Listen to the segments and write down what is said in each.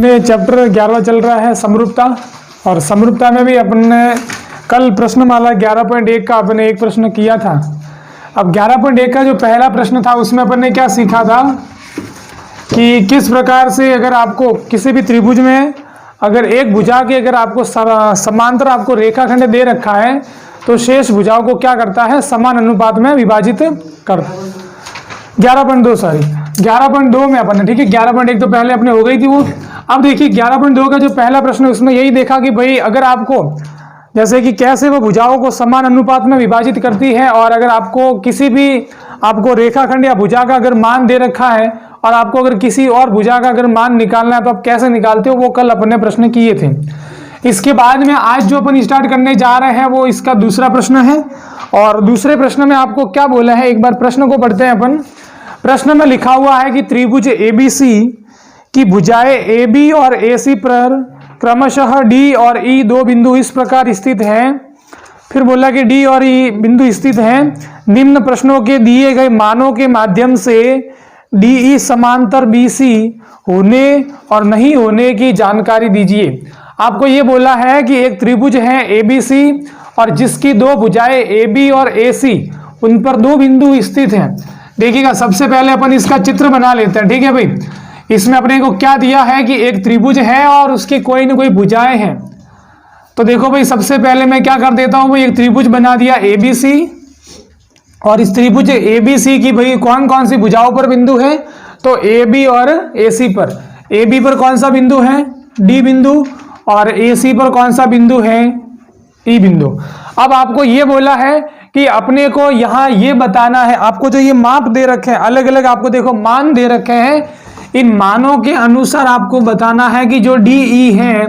अपने चैप्टर 11 चल रहा है समरूपता, और समरूपता में भी अपन ने कल प्रश्नमाला 11.1 का अपने एक प्रश्न किया था। अब 11.1 का जो पहला प्रश्न था उसमें अपन ने क्या सीखा था कि किस प्रकार से अगर आपको किसी भी त्रिभुज में अगर एक भुजा के अगर आपको समांतर आपको रेखाखंड दे रखा है तो शेष भुजाओं को क्या करता है, समान अनुपात में विभाजित करता है। 11.2 में अपन ने, ठीक है, 11.1 तो पहले अपने हो गई थी वो। अब देखिए 11.2 का जो पहला प्रश्न उसमें यही देखा कि भाई अगर आपको जैसे कि कैसे वो भुजाओं को समान अनुपात में विभाजित करती है, और अगर आपको किसी भी आपको रेखाखंड या भुजा का अगर मान दे रखा है और आपको अगर किसी और भुजा का अगर मान निकालना है तो आप कैसे निकालते हो, वो कल अपन ने प्रश्न किए थे। इसके बाद में आज जो अपन स्टार्ट करने जा रहे हैं वो इसका दूसरा प्रश्न है। और दूसरे प्रश्न में आपको क्या बोला है, एक बार प्रश्न को पढ़ते हैं अपन। प्रश्न में लिखा हुआ है कि त्रिभुज ABC की भुजाएं AB और AC पर क्रमशः D और E दो बिंदु इस प्रकार स्थित हैं। फिर बोला कि D और E बिंदु स्थित हैं। निम्न प्रश्नों के दिए गए मानों के माध्यम से DE समांतर BC होने और नहीं होने की जानकारी दीजिए। आपको ये बोला है कि एक त्रिभुज है ABC और जिसकी दो भुजाएं AB और AC उन पर दो बिंदु स्थित हैं। देखिएगा, सबसे पहले अपन इसका चित्र बना लेते हैं, ठीक है भाई। इसमें अपने को क्या दिया है कि एक त्रिभुज है और उसकी कोई ना कोई भुजाएं हैं। तो देखो भाई, सबसे पहले मैं क्या कर देता हूं भाई, एक त्रिभुज बना दिया ABC, और इस त्रिभुज ABC की भाई कौन कौन सी भुजाओं पर बिंदु है, तो AB और AC पर। AB पर कौन सा बिंदु है, D बिंदु, और AC पर कौन सा बिंदु है, E बिंदु। अब आपको ये बोला है कि अपने को यहाँ ये बताना है, आपको जो ये माप दे रखे हैं अलग अलग, आपको देखो मान दे रखे हैं, इन मानों के अनुसार आपको बताना है कि जो DE है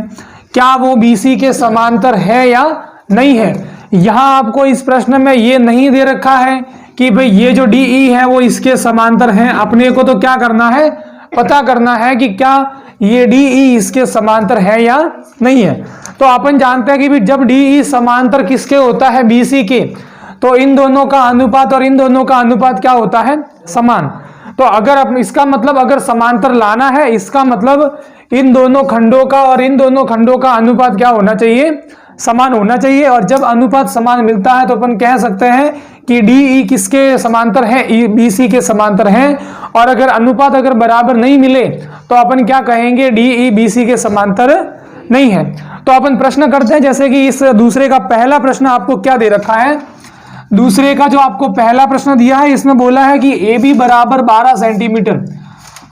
क्या वो BC के समांतर है या नहीं है। यहाँ आपको इस प्रश्न में ये नहीं दे रखा है कि भाई ये जो DE है वो इसके समांतर है। अपने को तो क्या करना है, पता करना है कि क्या ये DE इसके समांतर है या नहीं है। तो अपन जानते हैं कि भी जब DE समांतर किसके होता है, BC के, तो इन दोनों का अनुपात और इन दोनों का अनुपात क्या होता है, समान। तो अगर इसका मतलब अगर समांतर लाना है, इसका मतलब इन दोनों खंडों का और इन दोनों खंडों का अनुपात क्या होना चाहिए, समान होना चाहिए। और जब अनुपात समान मिलता है तो अपन कह सकते हैं कि DE किसके समांतर है, BC के समांतर है। और अगर अनुपात अगर बराबर नहीं मिले तो अपन क्या कहेंगे, DE BC के समांतर नहीं है। तो अपन प्रश्न करते हैं, जैसे कि इस दूसरे का पहला प्रश्न आपको क्या दे रखा है। दूसरे का जो आपको पहला प्रश्न दिया है इसमें बोला है कि AB बराबर 12 सेंटीमीटर।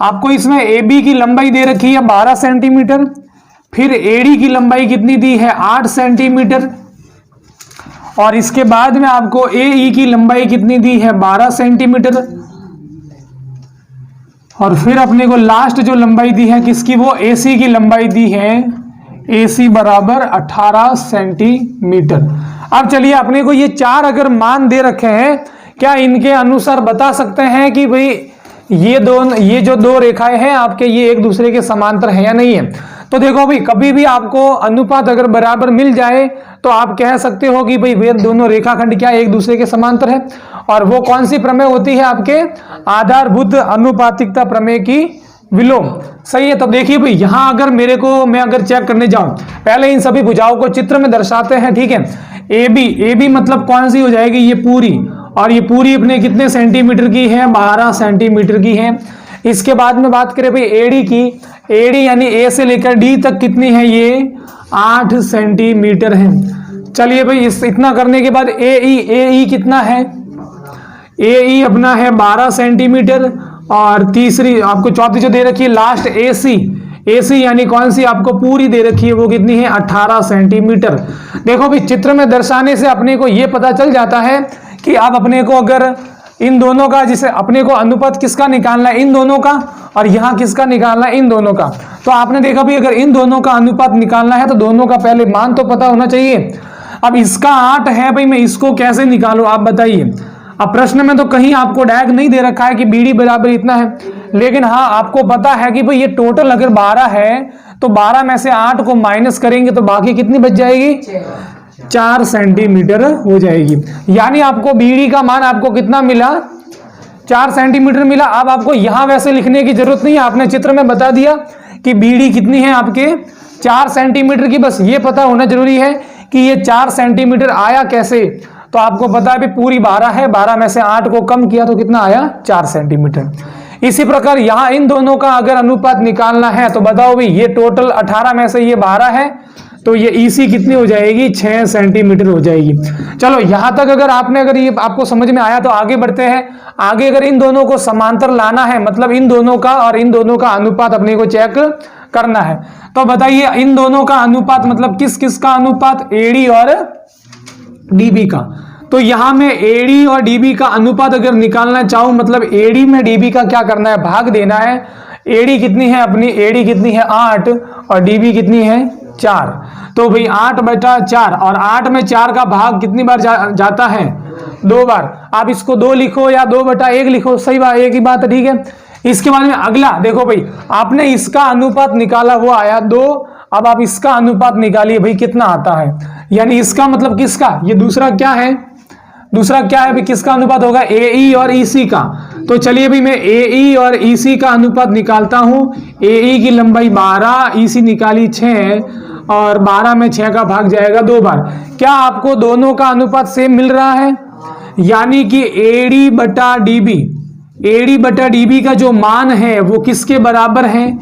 आपको इसमें AB की लंबाई दे रखी है 12 सेंटीमीटर, फिर AD की लंबाई कितनी दी है, 8 सेंटीमीटर, और इसके बाद में आपको AE की लंबाई कितनी दी है, 12 सेंटीमीटर, और फिर अपने को लास्ट जो लंबाई दी है किसकी, वो AC की लंबाई दी है, AC बराबर 18 सेंटीमीटर। अब चलिए, अपने को ये चार अगर मान दे रखे हैं, क्या इनके अनुसार बता सकते हैं कि भाई ये जो दो रेखाएं हैं आपके, ये एक दूसरे के समांतर है या नहीं है। तो देखो भाई, कभी भी आपको अनुपात अगर बराबर मिल जाए तो आप कह सकते हो कि भाई वे दोनों रेखाखंड क्या एक दूसरे के समांतर है। और वो कौन सी प्रमेय होती है, आपके आधारभूत अनुपातिकता प्रमेय की विलोम। सही है। तो देखिए भाई, यहां अगर मैं अगर चेक करने जाऊं, पहले इन सभी भुजाओं को चित्र में दर्शाते हैं, ठीक है। AB मतलब कौन सी हो जाएगी, ये पूरी, और ये पूरी अपने कितने सेंटीमीटर की है, 12 सेंटीमीटर की है। इसके बाद में बात करें भाई AD की, AD यानी A से लेकर D तक कितनी है, ये 8 सेंटीमीटर है। चलिए भाई, इतना करने के बाद AE कितना है, AE अपना है 12 सेंटीमीटर, और तीसरी आपको चौथी जो दे रखी है लास्ट AC यानी कौन सी आपको पूरी दे रखी है, वो कितनी है, 18 सेंटीमीटर। देखो भाई, चित्र में दर्शाने से अपने को ये पता चल जाता है कि अब अपने को अगर इन दोनों का, जिसे अपने को अनुपात किसका निकालना है, इन दोनों का, और यहाँ किसका निकालना है, इन दोनों का। तो आपने देखा भाई, अगर इन दोनों का अनुपात निकालना है तो दोनों का पहले मान तो पता होना चाहिए। अब इसका 8 है भाई, मैं इसको कैसे निकालूं, आप बताइए। अब प्रश्न में तो कहीं आपको डायरेक्ट नहीं दे रखा है कि BD बराबर इतना है, लेकिन हाँ आपको पता है कि भाई ये टोटल अगर 12 है तो 12 में से 8 को माइनस करेंगे तो बाकी कितनी बच जाएगी, 4 सेंटीमीटर हो जाएगी। यानी आपको BD का मान आपको कितना मिला, 4 सेंटीमीटर मिला। अब आपको यहां वैसे लिखने की जरूरत नहीं है, आपने चित्र में बता दिया कि बीडी कितनी है आपके 4 सेंटीमीटर की, बस ये पता होना जरूरी है कि ये 4 सेंटीमीटर आया कैसे। तो आपको पता है पूरी 12 है, 12 में से 8 को कम किया तो कितना आया 4 सेंटीमीटर। इसी प्रकार यहां इन दोनों का अगर अनुपात निकालना है तो बताओ भाई, ये टोटल 18 में से ये 12 है तो ये ईसी कितनी हो जाएगी 6 सेंटीमीटर हो जाएगी। चलो यहां तक अगर ये आपको समझ में आया तो आगे बढ़ते हैं। आगे अगर इन दोनों को समांतर लाना है, मतलब इन दोनों का और इन दोनों का अनुपात अपने को चेक करना है, तो बताइए इन दोनों का अनुपात मतलब किस किस का अनुपात, एडी और डीबी का। तो यहां में एडी और डीबी का अनुपात अगर निकालना चाहूं, मतलब एडी में डीबी का क्या करना है, भाग देना है। एडी कितनी है अपनी, एडी कितनी है 8 और डीबी कितनी है 4। तो भाई 8/4 और 8 में 4 का भाग कितनी बार जाता है 2 बार। आप इसको 2 लिखो या 2/1 लिखो, सही बात, एक ही बात है, ठीक है। इसके बाद में अगला देखो भाई, आपने इसका अनुपात निकाला हुआ आया 2, अब आप इसका अनुपात निकालिए भाई कितना आता है, यानी इसका मतलब किसका, ये दूसरा क्या है, दूसरा क्या है भाई, किसका अनुपात होगा, एई और ईसी का। तो चलिए भाई मैं एई और ईसी का अनुपात निकालता हूं। एई की लंबाई 12, ईसी निकाली 6 और 12 में 6 का भाग जाएगा 2 बार। क्या आपको दोनों का अनुपात सेम मिल रहा है, यानी कि एडी बटा डीबी, एडी बटा डीबी का जो मान है वो किसके बराबर है,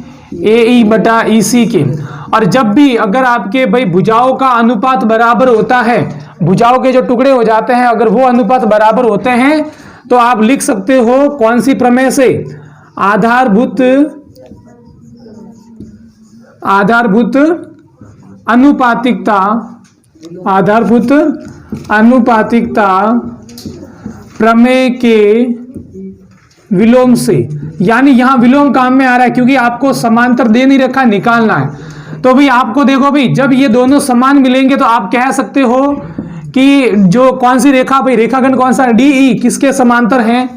एई बटा ईसी के। और जब भी अगर आपके भाई भुजाओं का अनुपात बराबर होता है, भुजाओं के जो टुकड़े हो जाते हैं अगर वो अनुपात बराबर होते हैं तो आप लिख सकते हो कौन सी प्रमेय से, आधारभूत अनुपातिकता, आधारभूत अनुपातिकता प्रमेय के विलोम से। यानी यहां विलोम काम में आ रहा है क्योंकि आपको समांतर दे नहीं रखा, निकालना है। तो भाई आपको देखो भाई, जब ये दोनों समान मिलेंगे तो आप कह सकते हो कि जो कौन सी रेखा, भाई रेखाखंड कौन सा, डीई किसके समांतर है,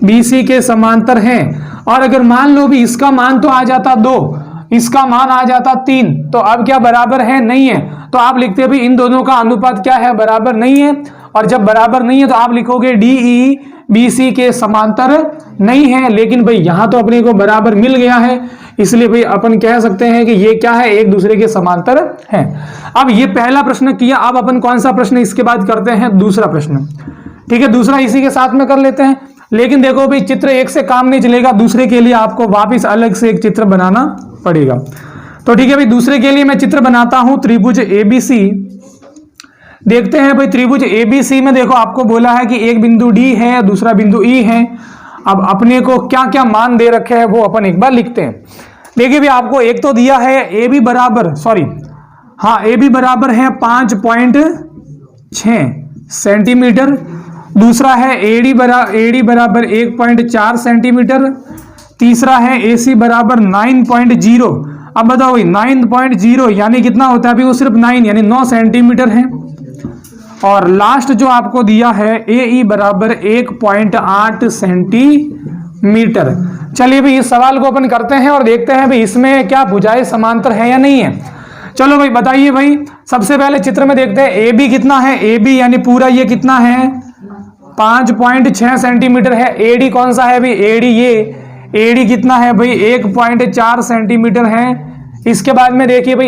बीसी के समांतर है। और अगर मान लो भी इसका मान तो आ जाता 2, इसका मान आ जाता 3, तो अब क्या बराबर है, नहीं है। तो आप लिखते हैं भाई इन दोनों का अनुपात क्या है, बराबर नहीं है। और जब बराबर नहीं है तो आप लिखोगे डीई बीसी के समांतर नहीं है। लेकिन भाई यहां तो अपने को बराबर मिल गया है, इसलिए भाई अपन कह सकते हैं कि ये क्या है, एक दूसरे के समांतर है। अब ये पहला प्रश्न किया, अब अपन कौन सा प्रश्न इसके बाद करते हैं, दूसरा प्रश्न, ठीक है। दूसरा इसी के साथ में कर लेते हैं। लेकिन देखो भाई चित्र एक से काम नहीं चलेगा, दूसरे के लिए आपको वापिस अलग से एक चित्र बनाना पड़ेगा। तो ठीक है भाई, दूसरे के लिए मैं चित्र बनाता हूं, त्रिभुज एबीसी। देखते हैं भाई त्रिभुज एबीसी में देखो आपको बोला है कि एक बिंदु डी है, दूसरा बिंदु ई है। अब अपने को क्या क्या मान दे रखे हैं वो अपन एक बार लिखते हैं। देखिए भी आपको एक तो दिया है ए बी बराबर, सॉरी हाँ ए बी बराबर है 5.6 सेंटीमीटर। दूसरा है एडी बराबर 1.4 सेंटीमीटर। तीसरा है एसी बराबर 9.0। अब बताओ भाई 9.0 यानी कितना होता है, अभी वो सिर्फ 9 यानी 9 सेंटीमीटर है। और लास्ट जो आपको दिया है एई बराबर 1.8 सेंटीमीटर। चलिए भाई इस सवाल को अपन करते हैं और देखते हैं भाई इसमें क्या भुजाएं समांतर है या नहीं है। चलो भाई बताइए भाई, सबसे पहले चित्र में देखते हैं ए बी कितना है, ए बी यानी पूरा ये कितना है 5.6 सेंटीमीटर है। एडी कौन सा है भाई, एडी ये एडी कितना है भाई 1.4 सेंटीमीटर है। इसके बाद में देखिए भाई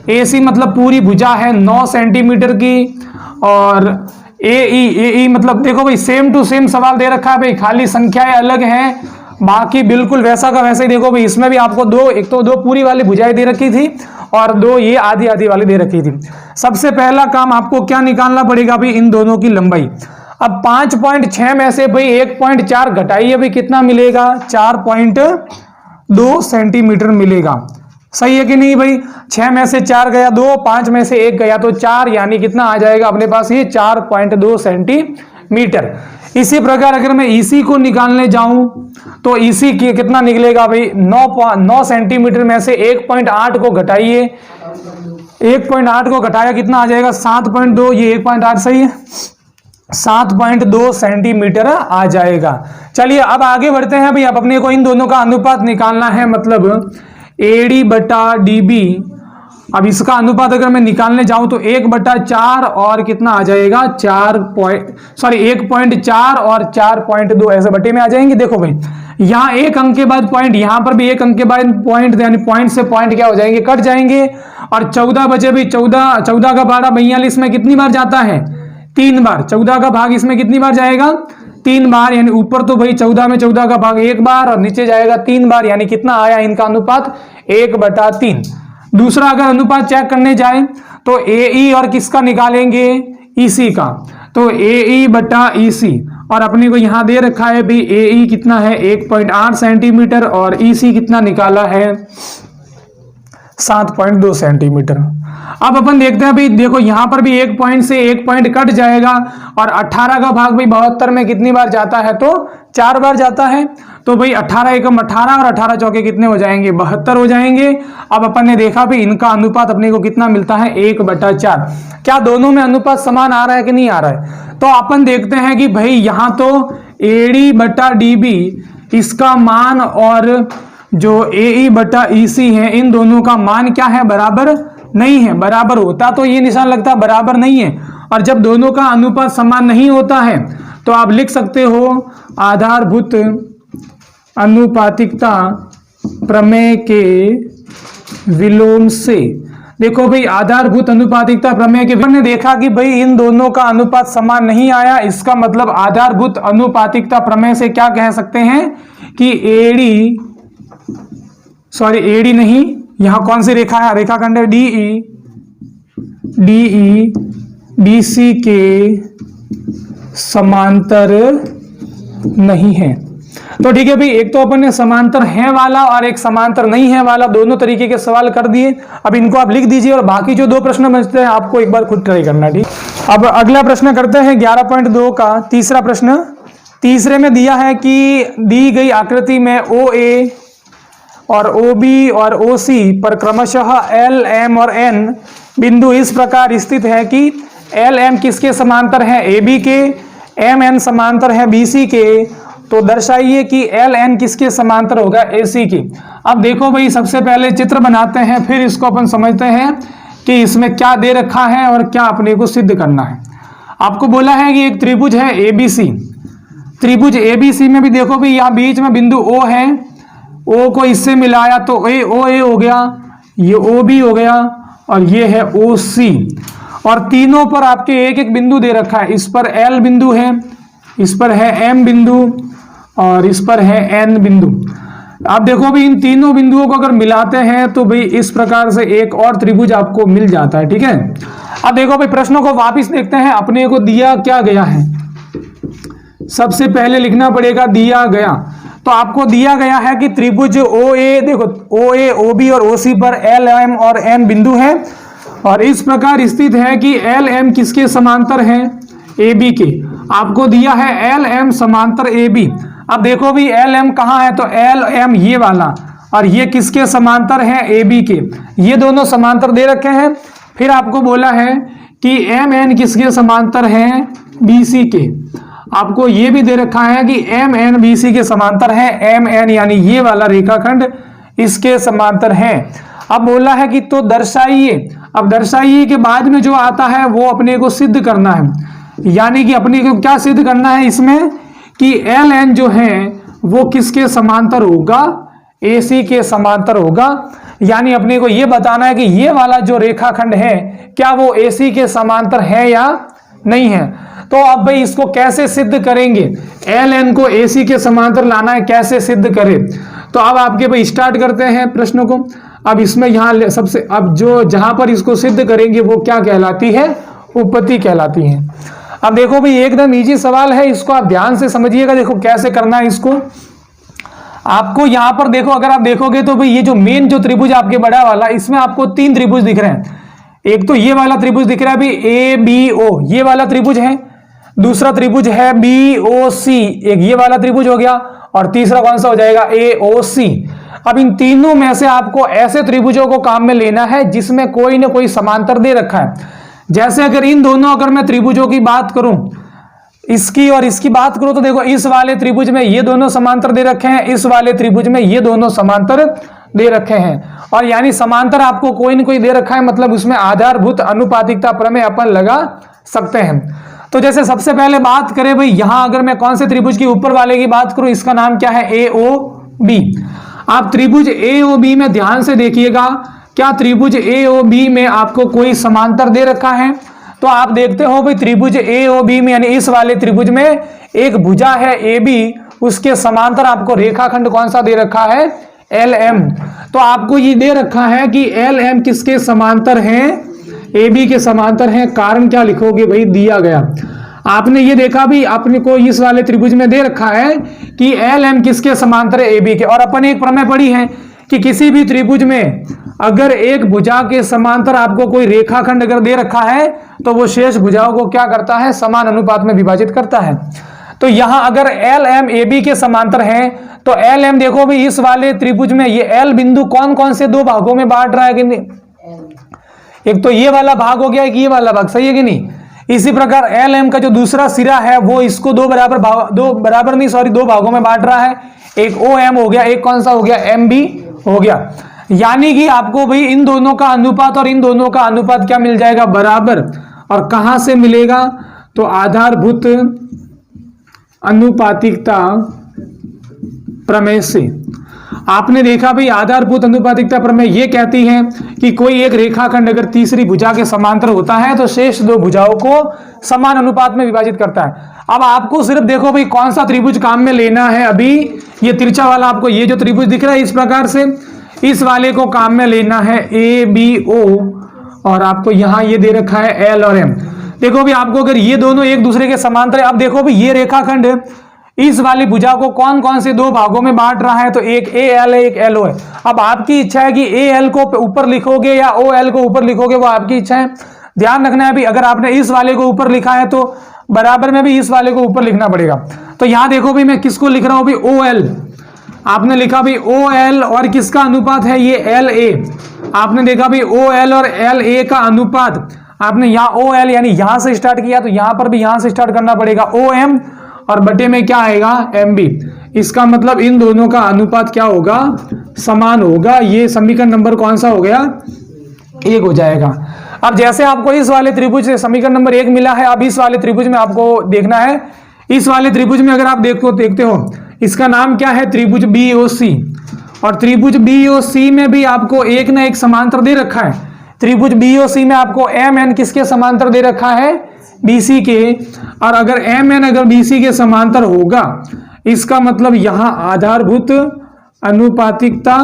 एसी मतलब पूरी भुजा है 9 सेंटीमीटर की। और एई मतलब देखो भाई सेम टू सेम सवाल दे रखा है भाई, खाली संख्याएं अलग हैं, बाकी बिल्कुल वैसा का वैसा ही। देखो भाई इसमें भी आपको एक तो दो पूरी वाली भुजाएं दे रखी थी और 2 ये आधी आधी वाली दे रखी थी। सबसे पहला काम आपको क्या निकालना पड़ेगा भाई, इन दोनों की लंबाई। अब 5.6 में से भाई 1.4 घटाइए भाई कितना मिलेगा, 4.2 सेंटीमीटर मिलेगा। सही है कि नहीं भाई, 6 में से 4 गया 2, 5 में से 1 गया तो 4, यानी कितना आ जाएगा अपने पास ये 4.2 सेंटीमीटर। इसी प्रकार अगर मैं इसी को निकालने जाऊं तो इसी की कितना निकलेगा भाई 9 सेंटीमीटर में से 1.8 को घटाइए, 1.8 को घटाया कितना आ जाएगा 7.2, ये 1.8 सही है 7.2 सेंटीमीटर आ जाएगा। चलिए अब आगे बढ़ते हैं भाई, अब अपने को इन दोनों का अनुपात निकालना है, मतलब एडी बटा डीबी। अब इसका अनुपात अगर मैं निकालने जाऊं तो 1/4 और कितना आ जाएगा 1.4 और 4.2 ऐसे बटे में आ जाएंगे। देखो भाई यहाँ एक अंक के बाद पॉइंट, यहाँ पर भी एक अंक के बाद पॉइंट, यानी पॉइंट से पॉइंट क्या हो जाएंगे, कट जाएंगे। और 14 बचे भी 14, 14 का 12 42 में कितनी बार जाता है, 3 बार। 14 का भाग इसमें कितनी बार जाएगा, 3 बार। यानी ऊपर तो भाई 14 में 14 का भाग 1 बार और नीचे जाएगा 3 बार, यानी कितना आया इनका अनुपात 1/3। दूसरा अगर अनुपात चेक करने जाए तो AE और किसका निकालेंगे, EC का। तो AE/EC, और अपने को यहां दे रखा है भी AE कितना है 1.8 सेंटीमीटर और EC कितना निकाला है 7.2 सेंटीमीटर। अब अपन देखते हैं भाई, देखो यहां पर भी एक पॉइंट से एक पॉइंट कट जाएगा और 18 का भाग भाई 72 में कितनी बार जाता है, तो 4 बार जाता है। तो भाई 18 एकम 18 और 18 चौके कितने हो जाएंगे, 72 हो जाएंगे। अब अपन ने देखा भी इनका अनुपात अपने को कितना मिलता है 1/4। क्या दोनों में अनुपात समान आ रहा है कि नहीं आ रहा है? तो अपन देखते हैं कि भाई यहां तो AD/DB इसका मान और जो AE/EC है इन दोनों का मान क्या है, बराबर नहीं है। बराबर होता तो ये निशान लगता, बराबर नहीं है। और जब दोनों का अनुपात समान नहीं होता है तो आप लिख सकते हो आधारभूत अनुपातिकता प्रमेय के विलोम से। देखो भाई आधारभूत अनुपातिकता प्रमेय के विलोम ने देखा कि भाई इन दोनों का अनुपात समान नहीं आया, इसका मतलब आधारभूत अनुपातिकता प्रमेय से क्या कह सकते हैं कि AD नहीं, यहां कौन सी रेखा है, रेखाखंड है DE BC के समांतर नहीं है। तो ठीक है भाई, एक तो अपन ने समांतर है वाला और एक समांतर नहीं है वाला दोनों तरीके के सवाल कर दिए। अब इनको आप लिख दीजिए और बाकी जो 2 प्रश्न बचते हैं आपको एक बार खुद ट्राई करना, ठीक। अब अगला प्रश्न करते हैं 11.2 का तीसरा प्रश्न। तीसरे में दिया है कि दी गई आकृति में OA और OB और OC पर क्रमशः L, M और N बिंदु इस प्रकार स्थित है कि L, M किसके समांतर है, AB के, M, N समांतर है BC के। तो दर्शाइए कि L, N किसके समांतर होगा, AC की। अब देखो भाई सबसे पहले चित्र बनाते हैं, फिर इसको अपन समझते हैं कि इसमें क्या दे रखा है और क्या अपने को सिद्ध करना है। आपको बोला है कि एक त्रिभुज है ABC। त्रिभुज ABC में भी देखो भाई यहाँ बीच में बिंदु O है, O को इससे मिलाया तो OA हो गया, ये OB हो गया और ये है OC। और तीनों पर आपके एक एक बिंदु दे रखा है। इस पर L बिंदु है, इस पर है M बिंदु और इस पर है N बिंदु। आप देखो भी इन तीनों बिंदुओं को अगर मिलाते हैं तो भाई इस प्रकार से एक और त्रिभुज आपको मिल जाता है, ठीक है। अब देखो भाई प्रश्नों को वापस देखते हैं, अपने को दिया क्या गया है। सबसे पहले लिखना पड़ेगा दिया गया। तो आपको दिया गया है कि त्रिभुज OA, देखो OA, OB और OC पर L, M और N बिंदु है और इस प्रकार स्थित है कि L, M किसके समांतर है, AB के। आपको दिया है L, M समांतर AB। अब देखो भी L, M कहाँ है, तो L, M ये वाला और ये किसके समांतर है, AB के। ये दोनों समांतर दे रखे हैं। फिर आपको बोला है कि M, N किसके समांतर है, BC के। आपको ये भी दे रखा है कि M, N BC के समांतर है। M, N यानी ये वाला रेखाखंड इसके समांतर है। अब बोला है कि तो दर्शाइए। अब दर्शाइए के बाद में जो आता है वो अपने को सिद्ध करना है, यानी कि अपने को क्या सिद्ध करना है इसमें कि L, N जो है वो किसके समांतर होगा, AC के समांतर होगा। यानी अपने को ये बताना है कि ये वाला जो रेखाखंड है क्या वो AC के समांतर है या नहीं है। तो अब भाई इसको कैसे सिद्ध करेंगे, L, N को AC के समांतर लाना है, कैसे सिद्ध करें। तो अब आपके भाई स्टार्ट करते हैं प्रश्न को। अब इसमें यहाँ सबसे अब जो जहां पर इसको सिद्ध करेंगे वो क्या कहलाती है, उपपत्ति कहलाती है। अब देखो भाई एकदम इजी सवाल है, इसको आप ध्यान से समझिएगा। देखो कैसे करना है इसको। आपको यहाँ पर देखो, अगर आप देखोगे तो भाई ये जो मेन जो त्रिभुज आपके बड़ा वाला, इसमें आपको 3 त्रिभुज दिख रहे हैं। एक तो ये वाला त्रिभुज दिख रहा है अभी ABO, ये वाला त्रिभुज है। दूसरा त्रिभुज है BOC, एक ये वाला त्रिभुज हो गया और तीसरा कौन सा हो जाएगा, AOC। अब इन तीनों में से आपको ऐसे त्रिभुजों को काम में लेना है जिसमें कोई ना कोई समांतर दे रखा है। जैसे अगर इन दोनों, अगर मैं त्रिभुजों की बात करूं, इसकी और इसकी बात करूं, तो देखो इस वाले त्रिभुज में ये दोनों समांतर दे रखे हैं, इस वाले त्रिभुज में ये दोनों समांतर दे रखे हैं। और यानी समांतर आपको कोई न कोई दे रखा है, मतलब उसमें आधारभूत अनुपातिकता प्रमेय अपन लगा सकते हैं। तो जैसे सबसे पहले बात करें भाई, यहां अगर मैं कौन से त्रिभुज की ऊपर वाले की बात करूं, इसका नाम क्या है, AOB। आप त्रिभुज AOB में ध्यान से देखिएगा, क्या त्रिभुज AOB में आपको कोई समांतर दे रखा है? तो आप देखते हो भाई त्रिभुज AOB में यानी इस वाले त्रिभुज में एक भुजा है AB, उसके समांतर आपको रेखाखंड कौन सा दे रखा है, LM। तो आपको ये दे रखा है कि LM किसके समांतर है, AB के समांतर है। कारण क्या लिखोगे भाई, दिया गया। आपने ये देखा भी, आपने को इस वाले त्रिभुज में दे रखा है कि LM किसके समांतर है, AB के। और अपन एक प्रमेय पढ़ी है कि किसी भी त्रिभुज में अगर एक भुजा के समांतर आपको कोई रेखाखंड अगर दे रखा है तो वो शेष भुजाओं को क्या करता है, समान अनुपात में विभाजित करता है। तो यहां अगर LM AB के समांतर है तो LM देखो भी इस वाले त्रिभुज में ये L बिंदु कौन कौन से दो भागों में बांट रहा है कि नहीं, एक तो ये वाला भाग हो गया, एक ये वाला भाग, सही है कि नहीं। इसी प्रकार LM का जो दूसरा सिरा है वो इसको दो भागों में बांट रहा है, एक OM हो गया, एक कौन सा हो गया, MB हो गया। यानी कि आपको भाई इन दोनों का अनुपात और इन दोनों का अनुपात क्या मिल जाएगा, बराबर। और कहां से मिलेगा, तो आधारभूत अनुपातिकता प्रमेय से। आपने देखा भाई आधारभूत अनुपातिकता प्रमेय ये कहती है कि कोई एक रेखाखंड अगर तीसरी भुजा के समांतर होता है तो शेष दो भुजाओं को समान अनुपात में विभाजित करता है। अब आपको सिर्फ देखो भाई कौन सा त्रिभुज काम में लेना है। अभी ये तिरछा वाला आपको ये जो त्रिभुज दिख रहा है इस प्रकार से, इस वाले को काम में लेना है ABO, और आपको यहां ये दे रखा है L और M। देखो भी आपको अगर ये दोनों एक दूसरे के समांतर है, अब देखो भी ये रेखाखंड इस वाली भुजा को कौन कौन से दो भागों में बांट रहा है, तो एक AL है, एक LO है। अब आपकी इच्छा है कि AL को ऊपर लिखोगे या OL को ऊपर लिखोगे, वो आपकी इच्छा है। ध्यान रखना है भी अगर आपने इस वाले को ऊपर लिखा है तो बराबर में भी इस वाले को ऊपर लिखना पड़ेगा। तो यहां देखो भी मैं किसको लिख रहा हूं भी, OL। आपने लिखा भी OL और किसका अनुपात है, ये LA। आपने देखा भी OL और LA का अनुपात, आपने यहाँ OL यानी यहां से स्टार्ट किया तो यहां पर भी यहां से स्टार्ट करना पड़ेगा, OM और बटे में क्या आएगा, MB। इसका मतलब इन दोनों का अनुपात क्या होगा, समान होगा। ये समीकरण नंबर कौन सा हो गया, 1 हो जाएगा। अब जैसे आपको इस वाले त्रिभुज से समीकरण नंबर 1 मिला है, अब इस वाले त्रिभुज में आपको देखना है, इस वाले त्रिभुज में अगर आप देखते हो इसका नाम क्या है, त्रिभुज BOC। और त्रिभुज BOC में भी आपको एक ना एक समांतर दे रखा है। त्रिभुज BOC में आपको MN किसके समांतर दे रखा है, BC के। और अगर MN अगर BC के समांतर होगा, इसका मतलब यहां आधारभूत अनुपातिकता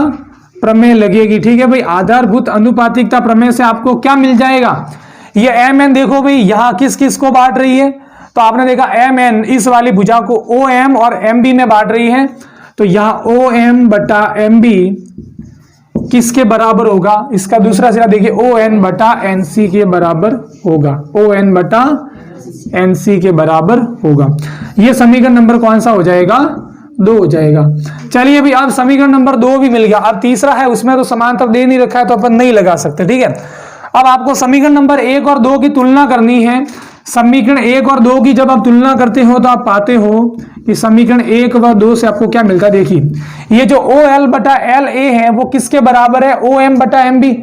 प्रमेय लगेगी। ठीक है भाई, आधारभूत अनुपातिकता प्रमेय से आपको क्या मिल जाएगा, ये MN देखो भाई यहां किस किस को बांट रही है, तो आपने देखा MN इस वाली भुजा को OM और MB में बांट रही है। तो यहां OM बटा MB किसके बराबर होगा, इसका दूसरा सिरा देखिए ON बटा NC के बराबर होगा, ON बटा NC के बराबर होगा। ये समीकरण नंबर कौन सा हो जाएगा, 2 हो जाएगा। चलिए अभी अब समीकरण नंबर 2 भी मिल गया। अब तीसरा है, उसमें तो समांतर दे नहीं रखा है तो अपन नहीं लगा सकते। ठीक है, अब आपको समीकरण नंबर 1 और 2 की तुलना करनी है। समीकरण 1 और 2 की जब आप तुलना करते हो तो आप पाते हो कि समीकरण 1 व 2 से आपको क्या मिलता है। देखिए ये जो OL बटा LA है वो किसके बराबर है, OM बटा MB।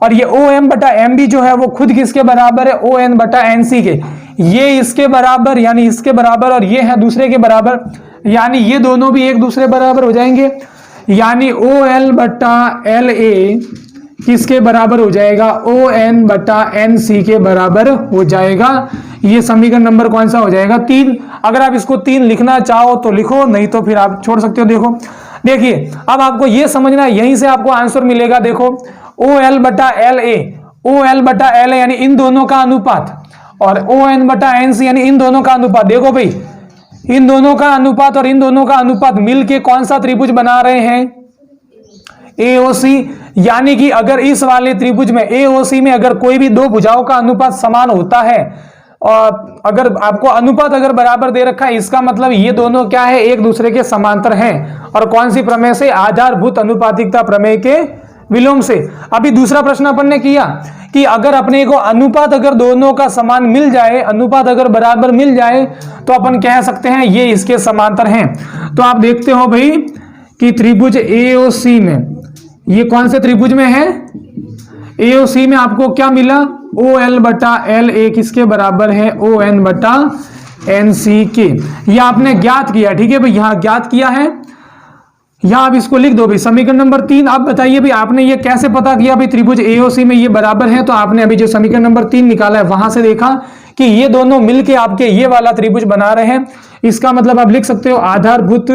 और ये OM बटा MB जो है वो खुद किसके बराबर है, ON बटा NC के। ये इसके बराबर यानी इसके बराबर और ये है दूसरे के बराबर, यानी ये दोनों भी एक दूसरे बराबर हो जाएंगे। यानी OL बटा LA किसके बराबर हो जाएगा, ON बटा NC के बराबर हो जाएगा। ये समीकरण नंबर कौन सा हो जाएगा, 3। अगर आप इसको 3 लिखना चाहो तो लिखो, नहीं तो फिर आप छोड़ सकते हो। देखिए अब आपको ये समझना है, यहीं से आपको आंसर मिलेगा। देखो OL बटा LA, OL बटा LA यानी इन दोनों का अनुपात, और ON बटा NC यानी इन दोनों का अनुपात। देखो भाई इन दोनों का अनुपात और इन दोनों का अनुपात मिलके कौन सा त्रिभुज बना रहे हैं, AOC। यानी कि अगर इस वाले त्रिभुज में AOC में अगर कोई भी दो भुजाओं का अनुपात समान होता है और अगर आपको अनुपात अगर बराबर दे रखा है, इसका मतलब ये दोनों क्या है, एक दूसरे के समांतर हैं। और कौन सी प्रमेय से, आधारभूत अनुपातिकता प्रमेय के विलोम से। अभी दूसरा प्रश्न अपन ने किया कि अगर अपने को अनुपात अगर दोनों का समान मिल जाए, अनुपात अगर बराबर मिल जाए तो अपन कह सकते हैं ये इसके समांतर हैं। तो आप देखते हो भाई कि त्रिभुज AOC में, ये कौन से त्रिभुज में है, AOC में आपको क्या मिला, ओ एल बटा एल ए किसके बराबर है, ओ एन बटा एन सी के। ये आपने ज्ञात किया, ठीक है भाई, यहां ज्ञात किया है, यहां आप इसको लिख दो भाई। समीकरण नंबर 3। आप बताइए भाई आपने ये कैसे पता किया भाई त्रिभुज एओसी में ये बराबर है? तो आपने अभी जो समीकरण नंबर 3 निकाला है वहां से देखा कि ये दोनों मिलके आपके ये वाला त्रिभुज बना रहे हैं। इसका मतलब आप लिख सकते हो आधारभूत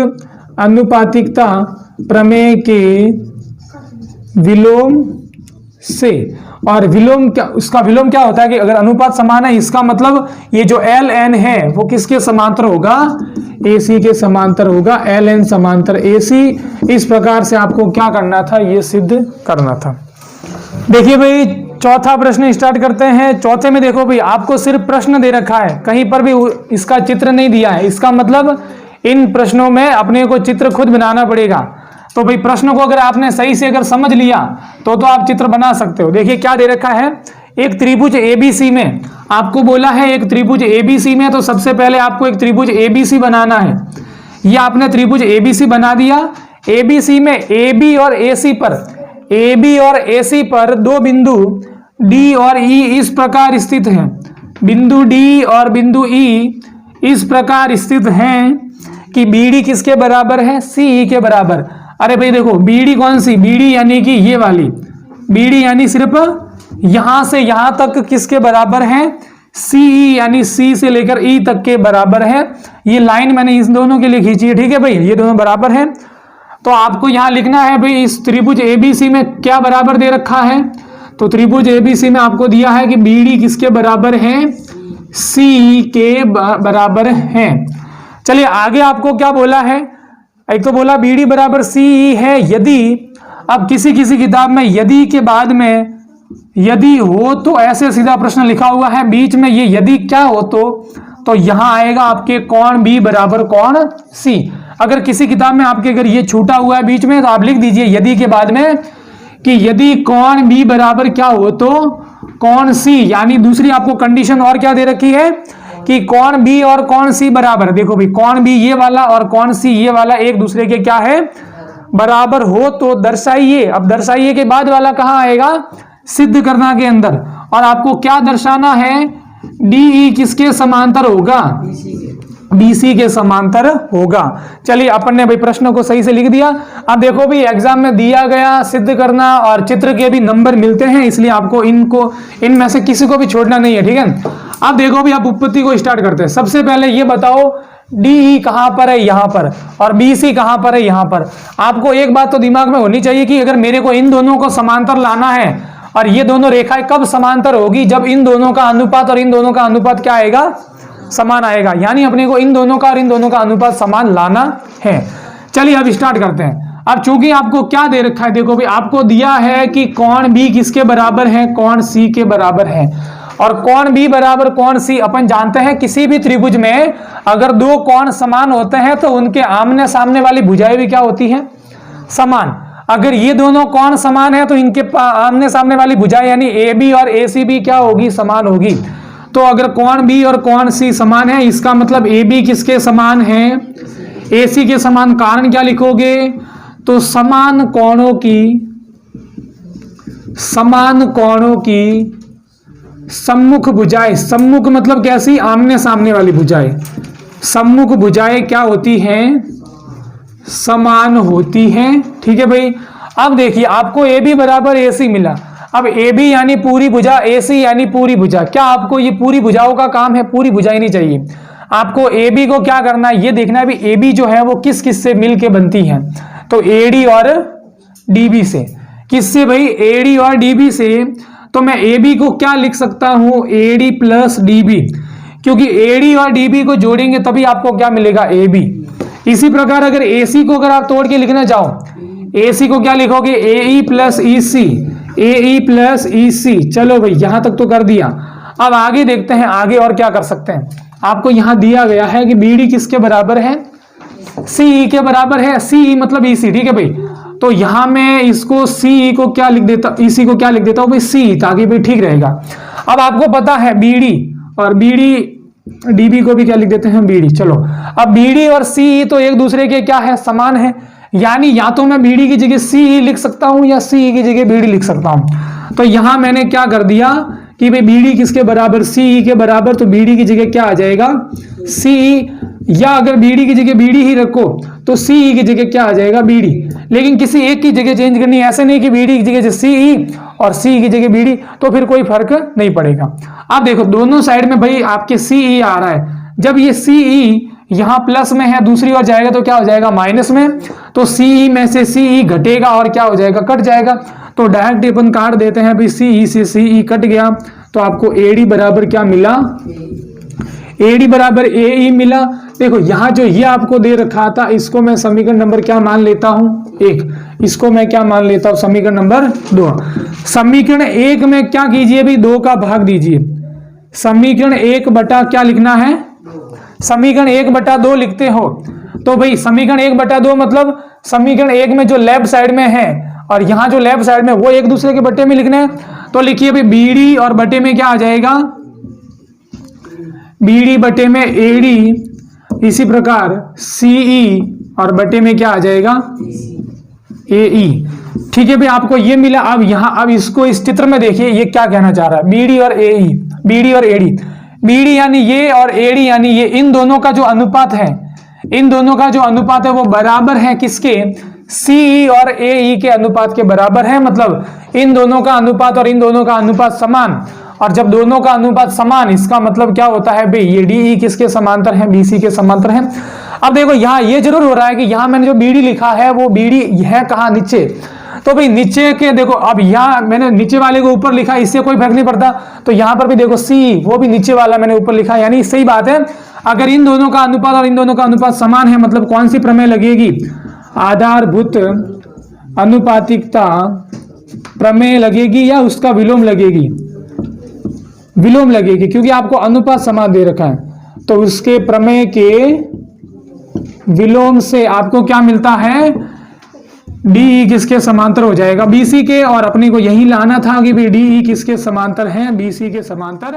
अनुपातिकता प्रमेय के विलोम से। और विलोम क्या, उसका विलोम क्या होता है कि अगर अनुपात समान है, इसका मतलब ये जो एल एन है वो किसके समांतर होगा, AC के समांतर होगा, एल एन समांतर AC। इस प्रकार से आपको क्या करना था, ये सिद्ध करना था। देखिए भाई चौथा प्रश्न स्टार्ट करते हैं। चौथे में देखो भाई आपको सिर्फ प्रश्न दे रखा है, कहीं पर भी इसका चित्र नहीं दिया है। इसका मतलब इन प्रश्नों में अपने को चित्र खुद बनाना पड़ेगा। तो भाई प्रश्न को अगर आपने सही से अगर समझ लिया तो आप चित्र बना सकते हो। देखिए क्या दे रखा है, एक त्रिभुज ABC में आपको बोला है, एक त्रिभुज ABC में, तो सबसे पहले आपको एक त्रिभुज ABC बनाना है। ये आपने त्रिभुज ABC बना दिया। ABC में AB और AC पर दो बिंदु D और E इस प्रकार स्थित हैं। बिंदु D और बिंदु E इस प्रकार स्थित हैं कि BD किसके बराबर है, CE के बराबर। अरे भाई देखो BD कौन सी, BD यानी कि ये वाली, BD यानी सिर्फ यहां से यहां तक किसके बराबर है, CE यानी C से लेकर E तक के बराबर है। ये लाइन मैंने इस दोनों के लिए खींची है, ठीक है भाई, ये दोनों बराबर है। तो आपको यहां लिखना है भाई इस त्रिभुज ABC में क्या बराबर दे रखा है। तो त्रिभुज ABC में आपको दिया है कि BD किसके बराबर है, CE के बराबर है। चलिए आगे आपको क्या बोला है, एक तो बोला BD बराबर CE है यदि, अब किसी किसी किताब में यदि के बाद में यदि हो तो ऐसे सीधा प्रश्न लिखा हुआ है, बीच में ये यदि क्या हो तो यहां आएगा आपके कौन B बराबर कौन C। अगर किसी किताब में आपके अगर ये छूटा हुआ है बीच में तो आप लिख दीजिए यदि के बाद में कि यदि कौन B बराबर क्या हो तो कौन C। यानी दूसरी आपको कंडीशन और क्या दे रखी है कि कौन B और कौन C बराबर। देखो भाई कौन B ये वाला और कौन C ये वाला एक दूसरे के क्या है, बराबर हो तो दर्शाइए। अब दर्शाइए के बाद वाला कहां आएगा, सिद्ध करना के अंदर। और आपको क्या दर्शाना है, DE किसके समांतर होगा, BC के समांतर होगा। चलिए अपन ने भाई प्रश्न को सही से लिख दिया। अब देखो भाई एग्जाम में दिया गया सिद्ध करना और चित्र के भी नंबर मिलते हैं, इसलिए आपको इनमें से किसी को भी छोड़ना नहीं है, ठीक है। अब देखो भाई आप उत्पत्ति को स्टार्ट करते हैं। सबसे पहले ये बताओ DE कहां पर है, यहां पर, और BC कहां पर है, यहां पर। आपको एक बात तो दिमाग में होनी चाहिए कि अगर मेरे को इन दोनों को समांतर लाना है, और ये दोनों रेखाएं कब समांतर होगी, जब इन दोनों का अनुपात और इन दोनों का अनुपात क्या आएगा, समान आएगा। यानी अपने को इन दोनों का और इन दोनों का अनुपात समान लाना है। चलिए अब स्टार्ट करते हैं। अब चूंकि आपको क्या दे रखा है, देखो भाई आपको दिया है कि कौन B किसके बराबर है, कौन C के बराबर है। और कौन B बराबर कौन C अपन जानते हैं किसी भी त्रिभुज में अगर दो कोण समान होते हैं तो उनके आमने सामने वाली भुजाएं भी क्या होती है, समान। अगर ये दोनों कोण समान है तो इनके आमने सामने वाली भुजाएं यानी AB और AC भी क्या होगी, समान होगी। तो अगर कौन B और कौन C समान है, इसका मतलब AB किसके समान है, AC के समान। कारण क्या लिखोगे, तो समान कोणों की सम्मुख भुजाएं, सम्मुख मतलब कैसी, आमने सामने वाली भुजाएं। सम्मुख भुजाएं क्या होती हैं, समान होती हैं, ठीक है भाई। अब देखिए आपको AB बराबर AC मिला। अब AB यानी पूरी भुजा, AC यानी पूरी भुजा। क्या आपको ये पूरी भुजाओं का काम है, पूरी भुजा ही नहीं चाहिए आपको। AB को क्या करना है, ये देखना है भी AB जो है वो किस किस से मिल के बनती है। तो AD और DB से। किससे भाई, AD और DB से। तो मैं AB को क्या लिख सकता हूं, AD प्लस DB, क्योंकि AD और DB को जोड़ेंगे तभी आपको क्या मिलेगा, AB। इसी प्रकार अगर AC को अगर आप तोड़ के लिखना चाहो, AC को क्या लिखोगे, AE plus EC, AE plus EC। चलो भाई यहां तक तो कर दिया। अब आगे देखते हैं आगे और क्या कर सकते हैं। आपको यहां दिया गया है कि BD किसके बराबर है, CE के बराबर है। CE मतलब EC, ठीक है भाई। तो यहां मैं इसको CE को क्या लिख देता, EC को क्या लिख देता हूं भाई, C, ताकि भाई ठीक रहेगा। अब आपको पता है BD और DB को भी क्या लिख देते हैं, BD। चलो अब BD और CE तो एक दूसरे के क्या है, समान है। यानी या तो मैं BD की जगह CE लिख सकता हूं या CE की जगह BD लिख सकता हूं। तो यहां मैंने क्या कर दिया कि भाई BD किसके बराबर, CE के बराबर, तो BD की जगह क्या आ जाएगा, CE, या अगर BD की जगह BD ही रखो तो CE की जगह क्या आ जाएगा, BD। लेकिन किसी एक की जगह चेंज करनी है, ऐसे नहीं कि BD की जगह CE और CE की जगह BD, तो फिर कोई फर्क नहीं पड़ेगा। आप देखो दोनों साइड में भाई आपके CE आ रहा है, जब ये CE यहां प्लस में है, दूसरी ओर जाएगा तो क्या हो जाएगा, माइनस में, तो CE में से CE घटेगा और क्या हो जाएगा, कट जाएगा। तो डायरेक्ट अपन काट देते हैं भाई, CE से CE कट गया, तो आपको AD बराबर क्या मिला, AD बराबर AE मिला। देखो यहां जो ये आपको दे रखा था, इसको मैं समीकरण नंबर क्या मान लेता हूं, 1, इसको मैं क्या मान लेता हूं, समीकरण नंबर 2। समीकरण 1 में क्या कीजिए भाई, 2 का भाग दीजिए। समीकरण 1 बटा क्या लिखना है, समीकरण 1/2 लिखते हो, तो भाई समीकरण 1/2 मतलब समीकरण 1 में जो लेफ्ट साइड में है और यहां जो लेफ्ट साइड में, वो एक दूसरे के बट्टे में लिखने हैं। तो लिखिए भाई BD और बट्टे में क्या आ जाएगा, BD बट्टे में AD, इसी प्रकार CE और बट्टे में क्या आ जाएगा, AE। ठीक है भाई, आपको ये मिला। अब यहां, अब इसको इस चित्र में देखिए, ये क्या कहना चाह रहा है, BD और AE, BD और AD, BD यानी ये और AD यानी ये, इन दोनों का जो अनुपात है, इन दोनों का जो अनुपात है वो बराबर है किसके, CE और AE के अनुपात के बराबर है। मतलब इन दोनों का अनुपात और इन दोनों का अनुपात समान, और जब दोनों का अनुपात समान, इसका मतलब क्या होता है भाई, ये DE किसके समांतर है, BC के समांतर है। अब देखो यहाँ ये जरूर हो रहा है कि यहाँ मैंने जो BD लिखा है वो BD है कहाँ, नीचे, तो भाई नीचे के देखो, अब यहाँ मैंने नीचे वाले को ऊपर लिखा, इससे कोई फर्क नहीं पड़ता, तो यहाँ पर भी देखो CE, वो भी नीचे वाला मैंने ऊपर लिखा, यानी सही बात है। अगर इन दोनों का अनुपात और इन दोनों का अनुपात समान है, मतलब कौन सी प्रमेय लगेगी, आधारभूत अनुपातिकता प्रमेय लगेगी, या उसका विलोम लगेगी, विलोम लगेगी, क्योंकि आपको अनुपात समान दे रखा है। तो उसके प्रमेय के विलोम से आपको क्या मिलता है, DE किसके समांतर हो जाएगा, BC के, और अपने को यही लाना था कि भाई DE किसके समांतर है, BC के समांतर